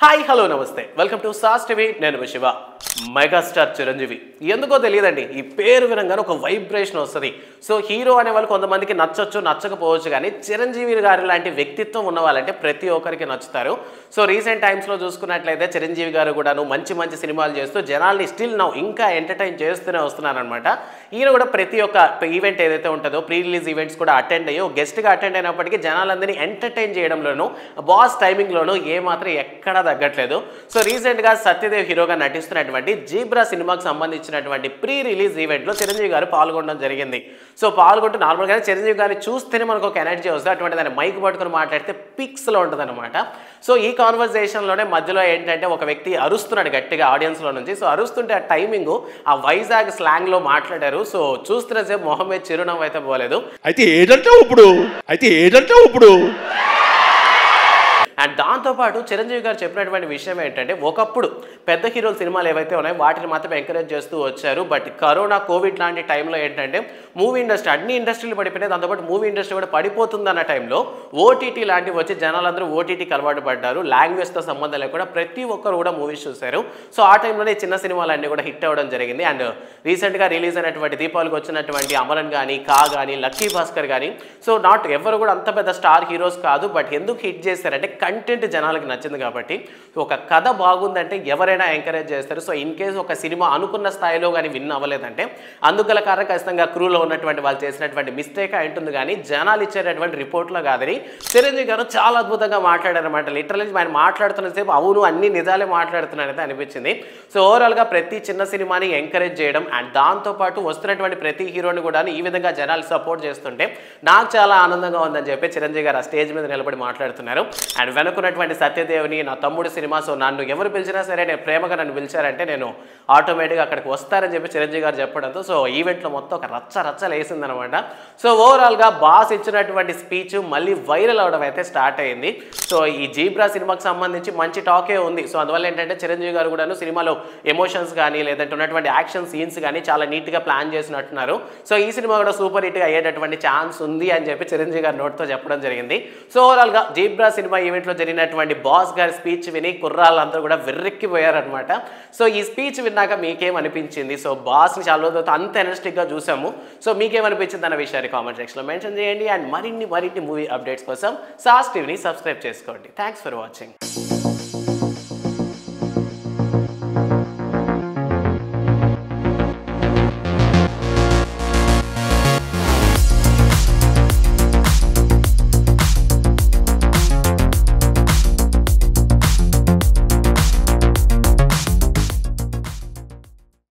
hi hello నమస్తే welcome to sauce TV నేను Shiva megastar Chiranjeevi ఎందుకో తెలియదండి ఈ పేరు వినగానే ఒక వైబ్రేషన్ వస్తుంది సో హీరో అనే వాళ్ళు కొంతమందికి నచ్చొచ్చు నచ్చకపోవచ్చు కానీ చిరంజీవి గారి లాంటి వ్యక్తిత్వం ఉన్న వాళ్ళంటే ప్రతి ఒక్కరికి నచ్చుతారు సో రీసెంట్ టైమ్స్లో చూసుకున్నట్లయితే చిరంజీవి గారు కూడాను మంచి మంచి సినిమాలు చేస్తూ జనాల్ని స్టిల్ నౌ ఇంకా ఎంటర్టైన్ చేస్తూనే వస్తున్నారనమాట ఈయన కూడా ప్రతి ఒక్క ఈవెంట్ ఏదైతే ఉంటుందో ప్రీ రిలీజ్ ఈవెంట్స్ కూడా అటెండ్ అయ్యో గెస్ట్గా అటెండ్ అయినప్పటికీ జనాలందరినీ ఎంటర్టైన్ చేయడంలోనూ బాస్ టైమింగ్లోనూ ఏమాత్రం ఎక్కడా తగ్గట్లేదు సో రీసెంట్గా సత్యదేవ్ హీరోగా నటిస్తున్నటువంటి జీబ్రా సినిమాకి సంబంధించినటువంటి ప్రీ రిలీజ్ ఈవెంట్లో చిరంజీవి గారు పాల్గొనడం జరిగింది సో పాల్గొంటూ నార్మల్గానే చిరంజీవి గారిని చూస్తేనే మనకు ఒక ఎనర్జీ వస్తుంది అటువంటి దాన్ని మైక్ పట్టుకుని మాట్లాడితే పిక్స్లో ఉంటుంది అనమాట సో ఈ కాన్వర్జేషన్లోనే మధ్యలో ఏంటంటే ఒక వ్యక్తి అరుస్తున్నాడు గట్టిగా ఆడియన్స్లో నుంచి సో అరుస్తుంటే ఆ టైమింగ్ ఆ వైజాగ్ స్లాంగ్లో మాట్లాడారు సో చూస్తున్న సేపు మొహం మీద చిరునవ్వు అయితే పోలేదు అయితే ఏదంటావు ఇప్పుడు అండ్ దాంతోపాటు చిరంజీవి గారు చెప్పినటువంటి విషయం ఏంటంటే ఒకప్పుడు పెద్ద హీరోల సినిమాలు ఏవైతే ఉన్నాయో వాటిని మాత్రం ఎంకరేజ్ చేస్తూ వచ్చారు బట్ కరోనా కోవిడ్ లాంటి టైంలో ఏంటంటే మూవీ ఇండస్ట్రీ అన్ని ఇండస్ట్రీలు పడిపోయినాయి దాంతోపాటు మూవీ ఇండస్ట్రీ కూడా పడిపోతుందన్న టైంలో ఓటీటీ లాంటివి వచ్చి జనాలందరూ ఓటీటీకి అలవాటు పడ్డారు లాంగ్వేజ్తో సంబంధం లేకుండా ప్రతి ఒక్కరు కూడా మూవీస్ చూశారు సో ఆ టైంలోనే చిన్న సినిమాలన్నీ కూడా హిట్ అవ్వడం జరిగింది అండ్ రీసెంట్గా రిలీజ్ అయినటువంటి దీపావళికి వచ్చినటువంటి అమరన్ కానీ కానీ లక్కీ భాస్కర్ కానీ సో నాట్ ఎవరు కూడా అంత పెద్ద స్టార్ హీరోస్ కాదు బట్ ఎందుకు హిట్ చేశారంటే కంటెంట్ జనాలకి నచ్చింది కాబట్టి ఒక కథ బాగుందంటే ఎవరైనా ఎంకరేజ్ చేస్తారు సో ఇన్ కేసు ఒక సినిమా అనుకున్న స్థాయిలో కానీ విన్ అవ్వలేదంటే అందుగల కారణం ఖచ్చితంగా క్రూలో ఉన్నటువంటి వాళ్ళు చేసినటువంటి మిస్టేక్ అయి ఉంటుంది కానీ జనాలు ఇచ్చేటటువంటి రిపోర్ట్లో కాదని చిరంజీవి గారు చాలా అద్భుతంగా మాట్లాడారన్నమాట లిటరల్లీ ఆయన మాట్లాడుతున్న సేపు అవును అన్ని నిజాలే మాట్లాడుతున్నారైతే అనిపించింది సో ఓవరాల్గా ప్రతి చిన్న సినిమాని ఎంకరేజ్ చేయడం అండ్ దాంతోపాటు వస్తున్నటువంటి ప్రతి హీరోని కూడా ఈ విధంగా జనాలు సపోర్ట్ చేస్తుంటే నాకు చాలా ఆనందంగా ఉందని చెప్పి చిరంజీవి గారు ఆ స్టేజ్ మీద నిలబడి మాట్లాడుతున్నారు అండ్ వెనుకున్నటువంటి సత్యదేవ్ని నా తమ్ముడు సినిమా సో నన్ను ఎవరు పిలిచినా సరే నేను ప్రేమగా నన్ను పిలిచారంటే నేను ఆటోమేటిక్గా అక్కడికి వస్తారని చెప్పి చిరంజీవి గారు చెప్పడంతో సో ఈవెంట్లో మొత్తం ఒక రచ్చ లేసిందనమాట సో ఓవరాల్గా బాస్ ఇచ్చినటువంటి స్పీచ్ మళ్ళీ వైరల్ అవడం అయితే స్టార్ట్ అయింది సో ఈ జీబ్రా సినిమాకి సంబంధించి మంచి టాకే ఉంది సో అందువల్ల ఏంటంటే చిరంజీవి గారు కూడాను సినిమాలో ఎమోషన్స్ కానీ లేదంటే ఉన్నటువంటి యాక్షన్ సీన్స్ కానీ చాలా నీట్గా ప్లాన్ చేసినట్టున్నారు సో ఈ సినిమా కూడా సూపర్ హిట్గా అయ్యేటటువంటి ఛాన్స్ ఉంది అని చెప్పి చిరంజీవి గారి నోట్తో చెప్పడం జరిగింది సో ఓవరాల్గా జీబ్రా సినిమా ఈవెంట్లో జరిగినటువంటి బాస్ గారి స్పీచ్ విని కుర్రాళ్ళందరూ కూడా వెర్రెక్కిపోయారనమాట సో ఈ స్పీచ్ విన్నాక మీకేమనిపించింది సో బాస్ని చాలా రోజులతో అంత ఎనర్జెటిక్గా చూసాము సో మీకేమనిపించింది అన్న విషయాన్ని కామెంట్ సెక్షన్లో మెన్షన్ చేయండి అండ్ మరిన్ని మూవీ అప్డేట్స్ కోసం సాస్ టీవీని సబ్స్క్రైబ్ చేసుకోండి థ్యాంక్స్ ఫర్ వాచింగ్